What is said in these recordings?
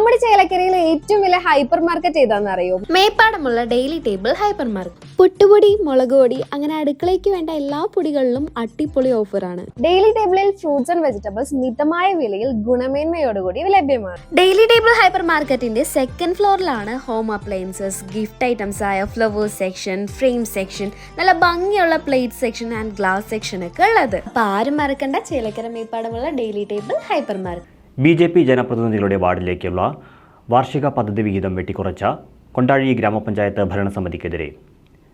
നമ്മുടെ ചേലക്കരയിലെ ഏറ്റവും വലിയ ഹൈപ്പർ മാർക്കറ്റ് ഏതാണെന്ന് അറിയോ? മേപ്പാടമുള്ള ഡെയിലി ടേബിൾ ഹൈപ്പർ മാർക്കറ്റ്. പുട്ടുപൊടി, മുളക് പൊടി, അങ്ങനെ അടുക്കളയ്ക്ക് വേണ്ട എല്ലാ പൊടികളിലും അടിപൊളി ഓഫറാണ്. ഡെയിലി ടേബിളിൽ ഫ്രൂട്ട്സ് ആൻഡ് വെജിറ്റബിൾസ് മിതമായ വിലയിൽ ഗുണമേന്മയോടുകൂടി ലഭ്യമാണ്. ഡെയിലി ടേബിൾ ഹൈപ്പർ മാർക്കറ്റിന്റെ സെക്കൻഡ് ഫ്ലോറിലാണ് ഹോം അപ്ലയൻസസ്, ഗിഫ്റ്റ് ഐറ്റംസ് ആയ ഫ്ലവേഴ്സ് സെക്ഷൻ, ഫ്രെയിം സെക്ഷൻ, നല്ല ഭംഗിയുള്ള plate section and glass section ഒക്കെ ഉള്ളത്. അപ്പൊ ആരും മറക്കണ്ട, ചേലക്കര മേപ്പാടമുള്ള daily table hyper market. BJP ജനപ്രതിനിധികളുടെ വാർഡിലേക്കുള്ള വാർഷിക പദ്ധതി വിഹിതം വെട്ടിക്കുറച്ച കൊണ്ടാഴി ഗ്രാമപഞ്ചായത്ത് ഭരണസമിതിക്കെതിരെ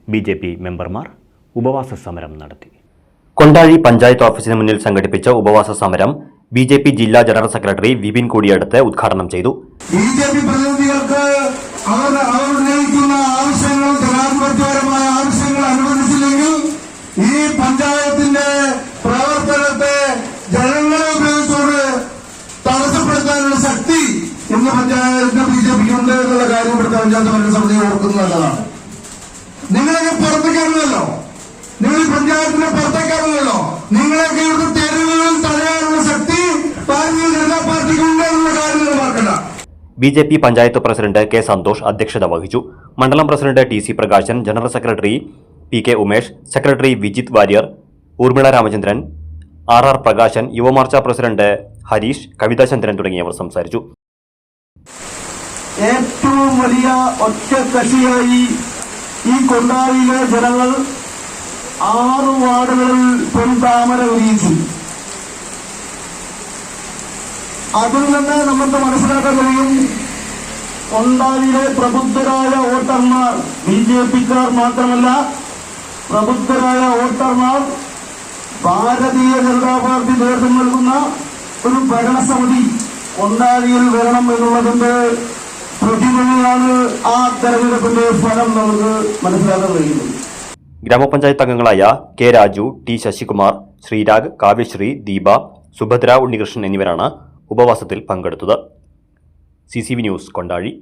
BJP മെമ്പർമാർ ഉപവാസ സമരം നടത്തി. കൊണ്ടാഴി പഞ്ചായത്ത് ഓഫീസിന് മുന്നിൽ സംഘടിപ്പിച്ച ഉപവാസ സമരം BJP ജില്ലാ ജനറൽ സെക്രട്ടറി വിപിൻ കൂടിയടത്ത് ഉദ്ഘാടനം ചെയ്തു. BJP പ്രതിനിധികൾക്ക് അവർ ഉന്നയിക്കുന്ന ആവശ്യങ്ങൾ, ജനാധിപത്യപരമായ ആവശ്യങ്ങൾ അനുവദിച്ചില്ലെങ്കിൽ ഈ പഞ്ചായത്തിന്റെ പ്രവർത്തനത്തെ ജനങ്ങളെ ഉപയോഗിച്ചുകൊണ്ട് തടസ്സപ്പെടുത്താനുള്ള ശക്തി ഇന്ന് പഞ്ചായത്തിന് BJPക്ക് ഉണ്ട് എന്നുള്ള കാര്യം ഇവിടുത്തെ പഞ്ചായത്ത് ഭരണസമിതി ഓർക്കുന്നതാണ്. നിങ്ങളൊക്കെ പുറത്തേക്കാണല്ലോ, നിങ്ങൾ ഈ പഞ്ചായത്തിനെ പുറത്തേക്കാണല്ലോ, നിങ്ങളൊക്കെ ഇവിടുത്തെ തെരുവുകളിൽ തടയാനുള്ള ശക്തി ഭാരതീയ ജനതാ പാർട്ടിക്ക് ഉണ്ട് എന്നുള്ള കാര്യം നിങ്ങൾ മറക്കണ്ട. BJP panchayat president K. Santhosh അധ്യക്ഷത വഹിച്ചു. മണ്ഡലം president TC Prakashan, general secretary PK. Umesh, secretary Vijith Warrier, Urmila Ramachandran, RR Prakashan, Yuvamorcha president Harish, Kavithachandran തുടങ്ങിയവർ സംസാരിച്ചു. ഏറ്റവും വലിയ ഒറ്റക്കക്ഷിയായി ഈ കൊണ്ടാഴിയിലെ ജനങ്ങൾ 6 വാർഡുകളിൽ പൊൻതാമര വിരിയിച്ചു. അതിൽ നിന്ന് നമുക്ക് മനസ്സിലാക്കാൻ കഴിയും, കൊണ്ടാഴിയിലെ പ്രബുദ്ധരായ വോട്ടർമാർ, BJPക്കാർ മാത്രമല്ല, പ്രബുദ്ധരായ വോട്ടർമാർ ഭാരതീയ ജനതാ പാർട്ടി നേതൃത്വം നൽകുന്ന ഒരു ഭരണസമിതി കൊണ്ടാഴിയിൽ വരണം എന്നുള്ളതിന്റെ പ്രതിഫലമാണ് ആ തെരഞ്ഞെടുപ്പിന്റെ ഫലം നമുക്ക് മനസ്സിലാക്കാൻ കഴിയുന്നത്. ഗ്രാമപഞ്ചായത്ത് അംഗങ്ങളായ K. രാജു, T. ശശികുമാർ, ശ്രീരാഗ്, കാവ്യശ്രീ, ദീപ, സുഭദ്ര, ഉണ്ണികൃഷ്ണൻ എന്നിവരാണ് ഉപവാസത്തിൽ പങ്കെടുത്തത്. CCV news, Kondazhy.